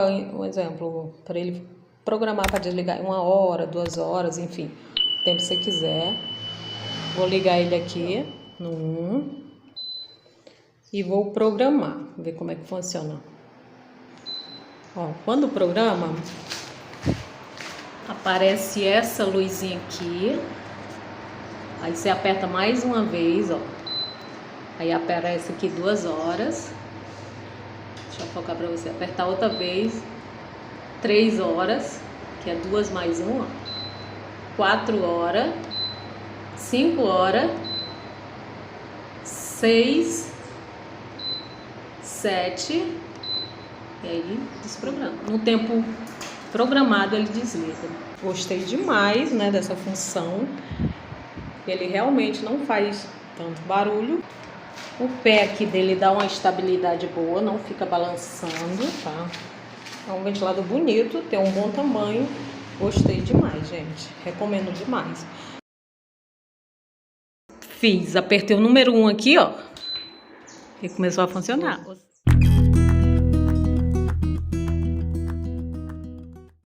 Um exemplo, para ele programar para desligar em 1 hora, 2 horas, enfim, o tempo que você quiser. Vou ligar ele aqui no 1 e vou programar, ver como é que funciona. Ó, quando programa, aparece essa luzinha aqui, aí você aperta mais uma vez, ó, aí aparece aqui 2 horas, deixa eu focar pra você, apertar outra vez, 3 horas, que é 2 mais 1, ó, 4 horas, 5 horas, 6, 7, e aí desprograma. No tempo programado ele desliga. Gostei demais, né, dessa função. Ele realmente não faz tanto barulho. O pé aqui dele dá uma estabilidade boa, não fica balançando, tá? É um ventilador bonito, tem um bom tamanho. Gostei demais, gente. Recomendo demais. Apertei o número 1 aqui, ó, e começou a funcionar.